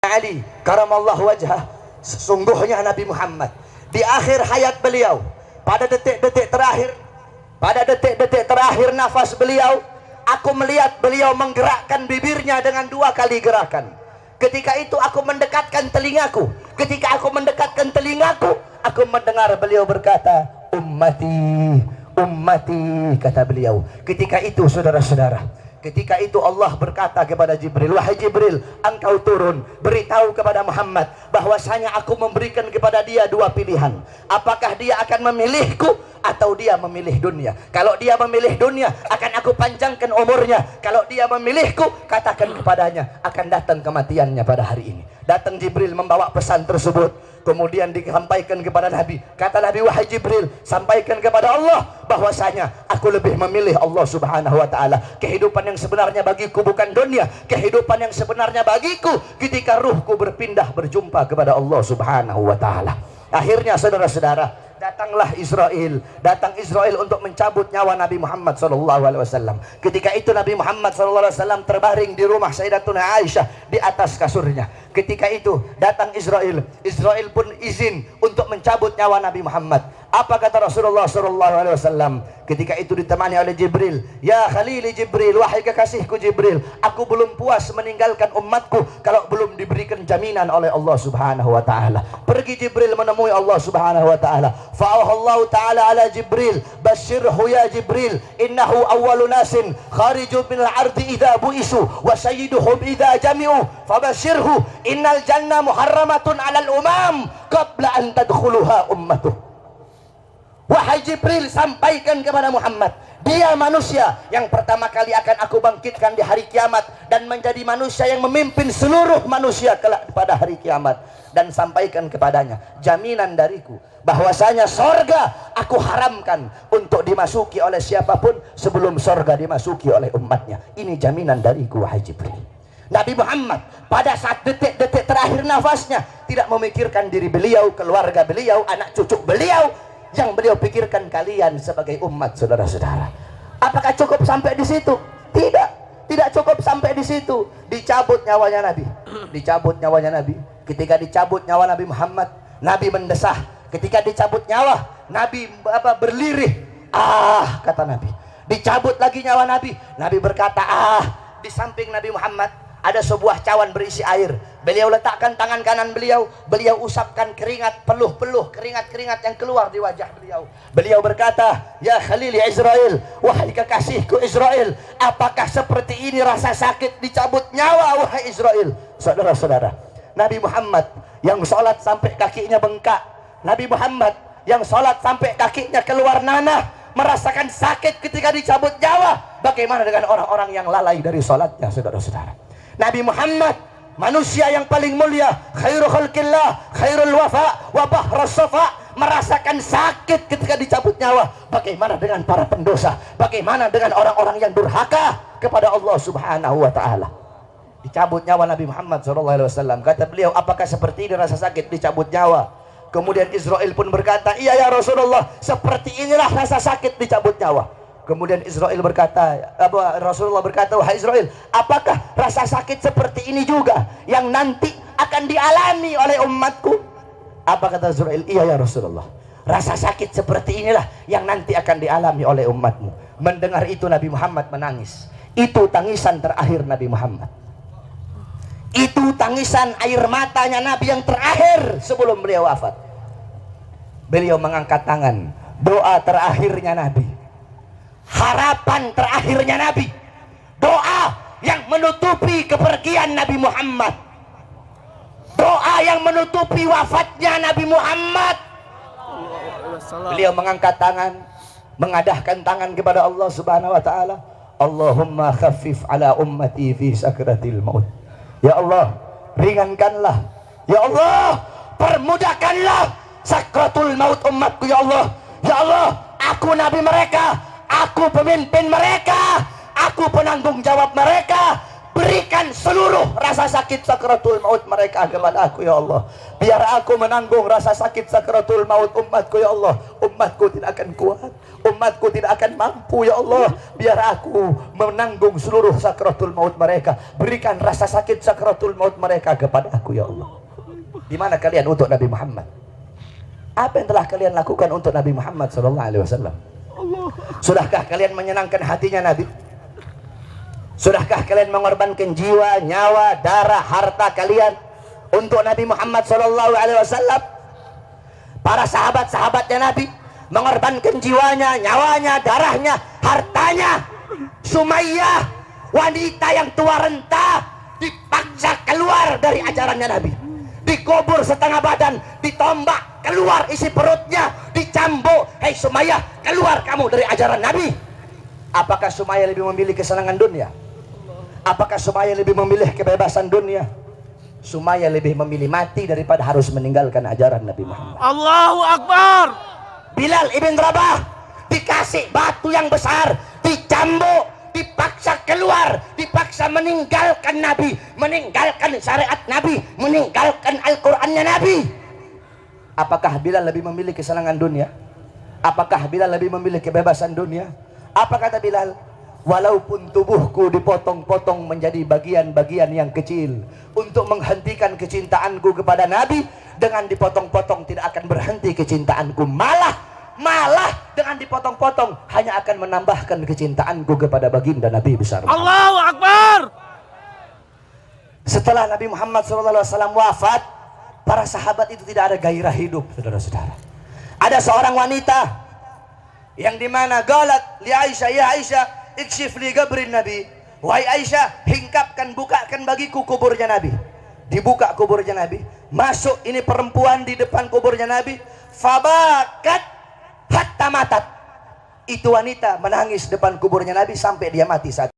Ali karamallahu wajhah, sesungguhnya Nabi Muhammad di akhir hayat beliau, pada detik-detik terakhir nafas beliau, aku melihat beliau menggerakkan bibirnya dengan 2 kali gerakan. Ketika itu aku mendekatkan telingaku. Ketika aku mendekatkan telingaku, aku mendengar beliau berkata, ummati, ummati, kata beliau. Ketika itu saudara-saudara, ketika itu Allah berkata kepada Jibril, wahai Jibril, engkau turun, beritahu kepada Muhammad bahwasanya aku memberikan kepada dia 2 pilihan. Apakah dia akan memilihku atau dia memilih dunia? Kalau dia memilih dunia, akan aku panjangkan umurnya. Kalau dia memilihku, katakan kepadanya akan datang kematiannya pada hari ini. Datang Jibril membawa pesan tersebut, kemudian disampaikan kepada Nabi. Kata Nabi, wahai Jibril, sampaikan kepada Allah bahwasanya aku lebih memilih Allah subhanahu wa ta'ala. Kehidupan yang sebenarnya bagiku bukan dunia. Kehidupan yang sebenarnya bagiku ketika ruhku berpindah berjumpa kepada Allah subhanahu wa ta'ala. Akhirnya saudara-saudara, datanglah Israel. Datang Israel untuk mencabut nyawa Nabi Muhammad SAW. Ketika itu Nabi Muhammad SAW terbaring di rumah Sayyidatuna Aisyah di atas kasurnya. Ketika itu datang Israel. Israel pun izin untuk mencabut nyawa Nabi Muhammad. Apa kata Rasulullah SAW? Ketika itu ditemani oleh Jibril. Ya Khalili Jibril, wahai kekasihku Jibril, aku belum puas meninggalkan umatku kalau belum diberikan jaminan oleh Allah subhanahu wa ta'ala. Pergi Jibril menemui Allah subhanahu wa ta'ala. Fa'ahallahu ta'ala ala Jibril, basyirhu ya Jibril, innahu awwalu nasin khariju minal ardi idha bu'isu wa sayyiduhum idha jami'u, fabasyirhu innal jannah muharramatun alal umam qabla an tadkhuluha ummatuh. Wahai Jibril, sampaikan kepada Muhammad, dia manusia yang pertama kali akan aku bangkitkan di hari kiamat dan menjadi manusia yang memimpin seluruh manusia kelak pada hari kiamat. Dan sampaikan kepadanya jaminan dariku bahwasanya sorga aku haramkan untuk dimasuki oleh siapapun sebelum sorga dimasuki oleh umatnya. Ini jaminan dariku wahai Jibril. Nabi Muhammad pada saat detik-detik terakhir nafasnya tidak memikirkan diri beliau, keluarga beliau, anak cucu beliau. Yang beliau pikirkan kalian sebagai umat, saudara-saudara. Apakah cukup sampai di situ? Tidak cukup sampai di situ. Dicabut nyawanya Nabi. Dicabut nyawanya Nabi. Ketika dicabut nyawa Nabi Muhammad, Nabi mendesah. Ketika dicabut nyawa, Nabi berlirih. Ah, kata Nabi. Dicabut lagi nyawa Nabi. Nabi berkata, ah. Di samping Nabi Muhammad ada sebuah cawan berisi air. Beliau letakkan tangan kanan beliau. Beliau usapkan keringat, peluh-peluh keringat-keringat yang keluar di wajah beliau. Beliau berkata, ya Khalili Israel, wahai kekasihku Israel, apakah seperti ini rasa sakit dicabut nyawa wahai Israel? Saudara-saudara, Nabi Muhammad yang sholat sampai kakinya bengkak, Nabi Muhammad yang sholat sampai kakinya keluar nanah, merasakan sakit ketika dicabut nyawa. Bagaimana dengan orang-orang yang lalai dari sholatnya, saudara-saudara? Nabi Muhammad, manusia yang paling mulia, khairul khalqillah, khairul wafa, wa bahrus safa, merasakan sakit ketika dicabut nyawa. Bagaimana dengan para pendosa? Bagaimana dengan orang-orang yang durhaka kepada Allah subhanahu wa ta'ala? Dicabut nyawa Nabi Muhammad SAW. Kata beliau, apakah seperti ini rasa sakit dicabut nyawa? Kemudian Israel pun berkata, iya ya Rasulullah, seperti inilah rasa sakit dicabut nyawa. Kemudian Israel berkata, Rasulullah berkata, wahai Israel, apakah rasa sakit seperti ini juga yang nanti akan dialami oleh umatku? Apa kata Israel? Iya ya Rasulullah, rasa sakit seperti inilah yang nanti akan dialami oleh umatmu. Mendengar itu Nabi Muhammad menangis. Itu tangisan terakhir Nabi Muhammad. Itu tangisan air matanya Nabi yang terakhir sebelum beliau wafat. Beliau mengangkat tangan, doa terakhirnya Nabi, harapan terakhirnya Nabi, doa yang menutupi kepergian Nabi Muhammad, doa yang menutupi wafatnya Nabi Muhammad. Beliau mengangkat tangan, mengadahkan tangan kepada Allah subhanahu wa ta'ala. Allahumma khaffif ala ummati fi sakratil maut. Ya Allah, ringankanlah. Ya Allah, permudahkanlah sakratul maut umatku. Ya Allah, ya Allah, aku nabi mereka, aku pemimpin mereka, aku penanggung jawab mereka. berikan seluruh rasa sakit sakratul maut mereka kepada aku ya Allah. Biar aku menanggung rasa sakit sakratul maut umatku ya Allah. Umatku tidak akan kuat, umatku tidak akan mampu ya Allah. Biar aku menanggung seluruh sakratul maut mereka. Berikan rasa sakit sakratul maut mereka kepada aku ya Allah. Di mana kalian untuk Nabi Muhammad? Apa yang telah kalian lakukan untuk Nabi Muhammad sallallahu alaihi wasallam? Sudahkah kalian menyenangkan hatinya Nabi? Sudahkah kalian mengorbankan jiwa, nyawa, darah, harta kalian untuk Nabi Muhammad sallallahu alaihi wasallam? Para sahabat-sahabatnya Nabi mengorbankan jiwanya, nyawanya, darahnya, hartanya. Sumayyah, wanita yang tua renta, dipaksa keluar dari ajarannya Nabi. Dikubur setengah badan, ditombak, keluar isi perutnya, dicambuk. Hei Sumayyah, keluar kamu dari ajaran Nabi. Apakah Sumayyah lebih memilih kesenangan dunia? Apakah Sumayyah lebih memilih kebebasan dunia? Sumayyah lebih memilih mati daripada harus meninggalkan ajaran Nabi Muhammad. Allahu Akbar. Bilal ibn Rabah dikasih batu yang besar, dicambuk, dipaksa keluar, dipaksa meninggalkan Nabi, meninggalkan syariat Nabi, meninggalkan Al-Qur'annya Nabi. Apakah Bilal lebih memilih kesenangan dunia? Apakah Bilal lebih memilih kebebasan dunia? Apa kata Bilal? Walaupun tubuhku dipotong-potong menjadi bagian-bagian yang kecil untuk menghentikan kecintaanku kepada Nabi, dengan dipotong-potong tidak akan berhenti kecintaanku, malah dengan dipotong-potong hanya akan menambahkan kecintaanku kepada baginda Nabi besar. Allahu Akbar. Setelah Nabi Muhammad SAW wafat, para sahabat itu tidak ada gairah hidup, saudara-saudara. Ada seorang wanita yang dimana galat li Aisyah, ya Aisyah, ikshif li gabrin Nabi. Wahai Aisyah, hingkapkan, bukakan bagiku kuburnya Nabi. Dibuka kuburnya Nabi, masuk ini perempuan di depan kuburnya Nabi. Fabakat hatta matat. Itu wanita menangis depan kuburnya Nabi sampai dia mati saat